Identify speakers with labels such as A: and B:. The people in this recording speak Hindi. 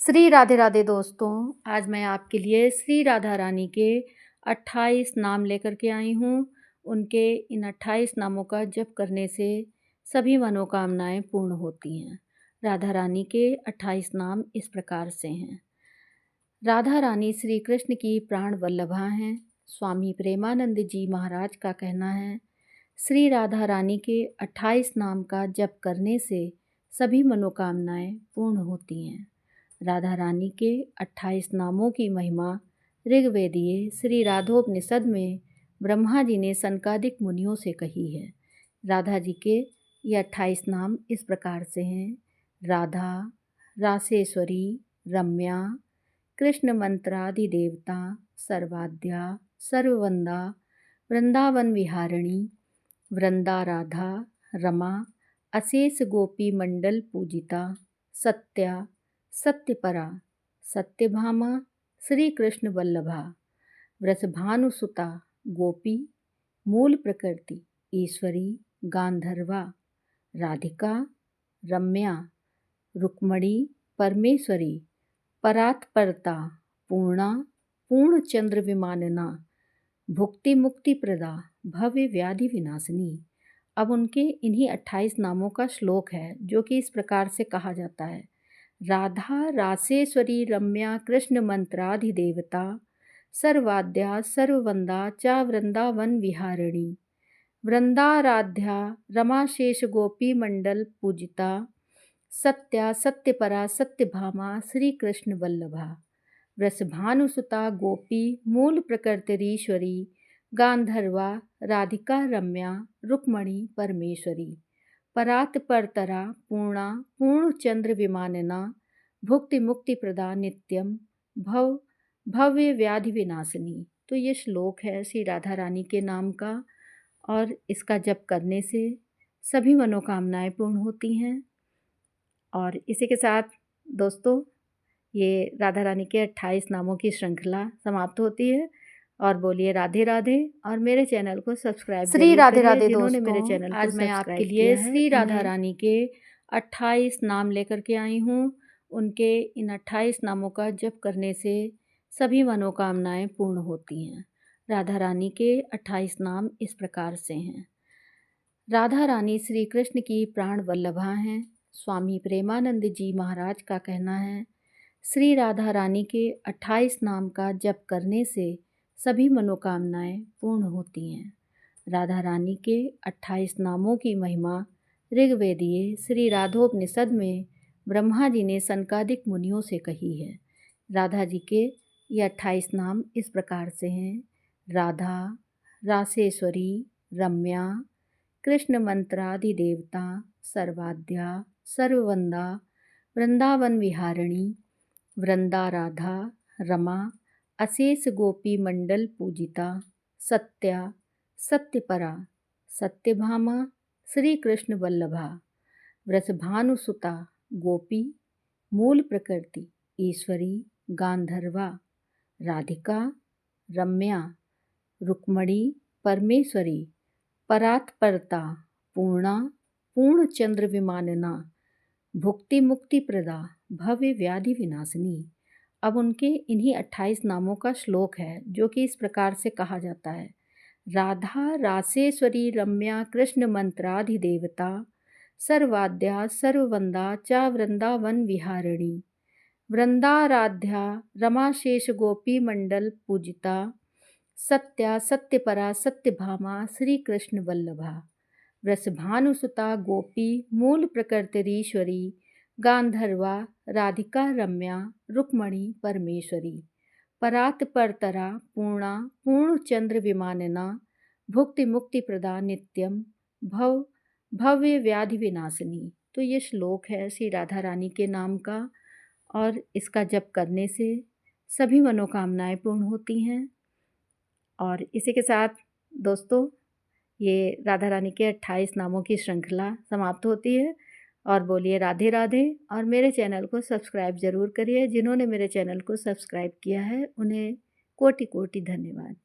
A: श्री राधे राधे दोस्तों। आज मैं आपके लिए श्री राधा रानी के 28 नाम लेकर के आई हूँ। उनके इन 28 नामों का जप करने से सभी मनोकामनाएं पूर्ण होती हैं। राधा रानी के 28 नाम इस प्रकार से हैं। राधा रानी श्री कृष्ण की प्राण वल्लभा हैं। स्वामी प्रेमानंद जी महाराज का कहना है, श्री राधा रानी के 28 नाम का जप करने से सभी मनोकामनाएं पूर्ण होती हैं। राधा रानी के 28 नामों की महिमा ऋग्वेदीय श्री राधोपनिषद में ब्रह्मा जी ने सनकादिक मुनियों से कही है। राधा जी के ये 28 नाम इस प्रकार से हैं: राधा, रासेश्वरी, रम्या, कृष्ण मंत्रादि देवता, सर्वाद्या, सर्ववंदा, वृंदावन विहारिणी, वृंदा राधा, रमा, अशेष गोपी मंडल पूजिता, सत्या, सत्यपरा, सत्यभामा, श्री कृष्ण वल्लभा, वृषभानुसुता, गोपी, मूल प्रकृति, ईश्वरी, गांधर्वा, राधिका, रम्या, रुक्मणी, परमेश्वरी, परात्परता, पूर्णा, पूर्णचंद्र विमानना, भुक्ति मुक्ति प्रदा, भव्य व्याधि विनाशिनी। अब उनके इन्हीं 28 नामों का श्लोक है जो कि इस प्रकार से कहा जाता है: राधा रासेश्वरी रम्या कृष्ण मंत्राधिदेवता, सर्वाद्या सर्ववंदा चा वृंदावन विहारिणी, वृंदाराध्या रमाशेष गोपी मंडल पूजिता, सत्या सत्यपरा सत्यभामा श्री कृष्ण वल्लभा, वृषभानुसुता गोपी मूल प्रकृतिरीश्वरी, गांधर्वा, राधिका, रम्या, रुक्मणी, परमेश्वरी, परात्परतरा, पूर्णा, पूर्णचंद्र विमानना, भुक्ति मुक्ति प्रदा, नित्यम, भव्य व्याधि विनाशिनी। तो ये श्लोक है श्री राधा रानी के नाम का और इसका जप करने से सभी मनोकामनाएं पूर्ण होती हैं। और इसी के साथ दोस्तों ये राधा रानी के 28 नामों की श्रृंखला समाप्त होती है। और बोलिए राधे राधे और मेरे चैनल को सब्सक्राइब
B: श्री राधे राधे
A: जिन्होंने मेरे चैनल को
B: आज मैं आपके लिए
A: श्री राधा रानी के 28 नाम लेकर के आई हूँ। उनके इन 28 नामों का जप करने से सभी मनोकामनाएं पूर्ण होती हैं। राधा रानी के 28 नाम इस प्रकार से हैं: राधा रानी श्री कृष्ण की प्राण वल्लभा हैं। स्वामी प्रेमानंद जी महाराज का कहना है, श्री राधा रानी के 28 नाम का जप करने से सभी मनोकामनाएं पूर्ण होती हैं। राधा रानी के 28 नामों की महिमा ऋग्वेदीय श्री राधोपनिषद में ब्रह्मा जी ने सनकादिक मुनियों से कही है। राधा जी के ये 28 नाम इस प्रकार से हैं: राधा, रासेश्वरी, रम्या, कृष्ण मंत्रादि देवता, सर्वाद्या, सर्ववंदा, वृंदावन विहारिणी, वृंदा राधा, रमा, अशेष गोपी मंडल पूजिता, सत्या, सत्यपरा, सत्यभामा, श्री कृष्ण वल्लभा, वृषभानुसुता, गोपी, मूल प्रकृति, ईश्वरी, गांधर्वा, राधिका, रम्या, रुक्मणी, परमेश्वरी, परात्परता, पूर्णा, पूर्णचंद्र विमानना, भुक्ति मुक्ति प्रदा, भव्य व्याधि विनाशिनी। अब उनके इन्हीं 28 नामों का श्लोक है जो कि इस प्रकार से कहा जाता है: राधा रासेश्वरी रम्या कृष्ण मंत्राधिदेवता, सर्वाद्या सर्ववंदा चा वृंदावन विहारिणी, वृंदाराध्या रमाशेष गोपी मंडल पूजिता, सत्या सत्यपरा सत्यभामा श्री कृष्ण वल्लभा, वृषभानुसुता गोपी मूल प्रकृतिरीश्वरी, गांधर्वा, राधिका, रम्या, रुक्मणी, परमेश्वरी, परात्परतरा, पूर्णा, पूर्णचंद्र विमानना, भुक्ति मुक्ति प्रदा, नित्यम, भव्य व्याधि विनाशिनी। तो ये श्लोक है श्री राधा रानी के नाम का और इसका जप करने से सभी मनोकामनाएं पूर्ण होती हैं। और इसी के साथ दोस्तों ये राधा रानी के 28 नामों की श्रृंखला समाप्त होती है। और बोलिए राधे राधे और मेरे चैनल को सब्सक्राइब ज़रूर करिए। जिन्होंने मेरे चैनल को सब्सक्राइब किया है उन्हें कोटि कोटि धन्यवाद।